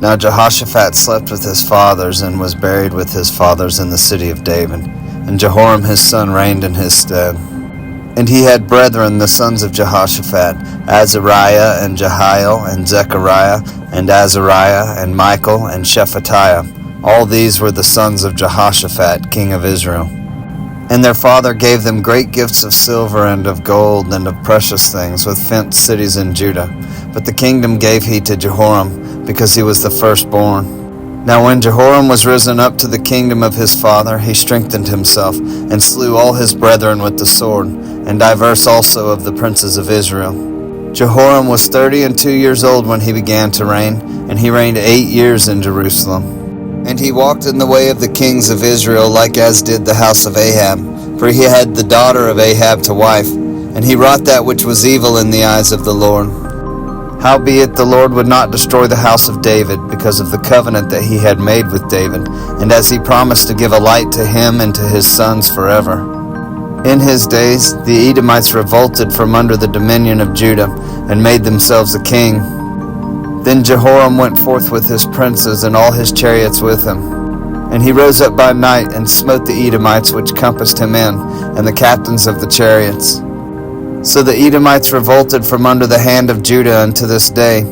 Now Jehoshaphat slept with his fathers, and was buried with his fathers in the city of David. And Jehoram his son reigned in his stead. And he had brethren, the sons of Jehoshaphat, Azariah, and Jehiel, and Zechariah, and Azariah, and Michael, and Shephatiah. All these were the sons of Jehoshaphat, king of Israel. And their father gave them great gifts of silver and of gold and of precious things, with fenced cities in Judah. But the kingdom gave he to Jehoram, because he was the firstborn. Now when Jehoram was risen up to the kingdom of his father, he strengthened himself, and slew all his brethren with the sword, and divers also of the princes of Israel. Jehoram was 32 years old when he began to reign, and he reigned 8 years in Jerusalem. And he walked in the way of the kings of Israel, like as did the house of Ahab, for he had the daughter of Ahab to wife, and he wrought that which was evil in the eyes of the Lord. Howbeit the Lord would not destroy the house of David, because of the covenant that he had made with David, and as he promised to give a light to him and to his sons forever. In his days the Edomites revolted from under the dominion of Judah, and made themselves a king. Then Jehoram went forth with his princes, and all his chariots with him. And he rose up by night, and smote the Edomites which compassed him in, and the captains of the chariots. So the Edomites revolted from under the hand of Judah unto this day.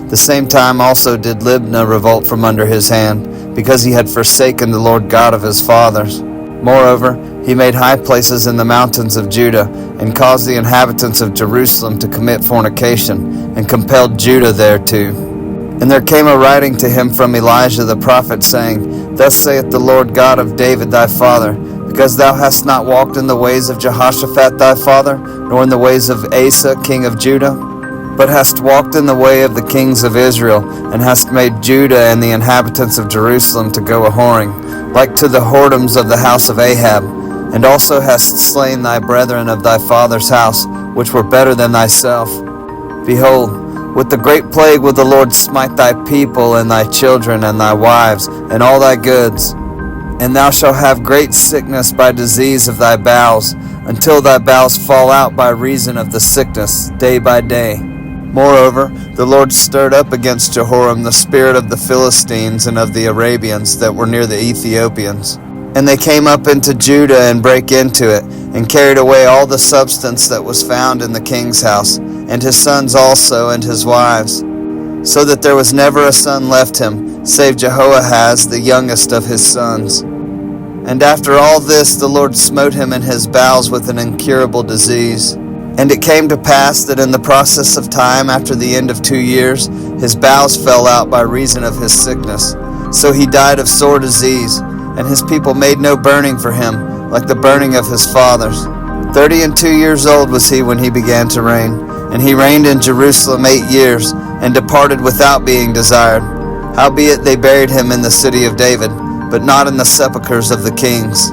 The same time also did Libnah revolt from under his hand, because he had forsaken the Lord God of his fathers. Moreover, he made high places in the mountains of Judah, and caused the inhabitants of Jerusalem to commit fornication, and compelled Judah thereto. And there came a writing to him from Elijah the prophet, saying, Thus saith the Lord God of David thy father, because thou hast not walked in the ways of Jehoshaphat thy father, nor in the ways of Asa king of Judah, but hast walked in the way of the kings of Israel, and hast made Judah and the inhabitants of Jerusalem to go a-whoring, like to the whoredoms of the house of Ahab, and also hast slain thy brethren of thy father's house, which were better than thyself. Behold, with the great plague will the Lord smite thy people, and thy children, and thy wives, and all thy goods. And thou shalt have great sickness by disease of thy bowels, until thy bowels fall out by reason of the sickness, day by day. Moreover, the Lord stirred up against Jehoram the spirit of the Philistines and of the Arabians that were near the Ethiopians. And they came up into Judah, and brake into it, and carried away all the substance that was found in the king's house, and his sons also, and his wives, so that there was never a son left him, save Jehoahaz, the youngest of his sons. And after all this the Lord smote him in his bowels with an incurable disease. And it came to pass that in the process of time, after the end of 2 years, his bowels fell out by reason of his sickness. So he died of sore disease, and his people made no burning for him, like the burning of his fathers. 32 years old was he when he began to reign, and he reigned in Jerusalem 8 years, and departed without being desired. Howbeit they buried him in the city of David, but not in the sepulchres of the kings.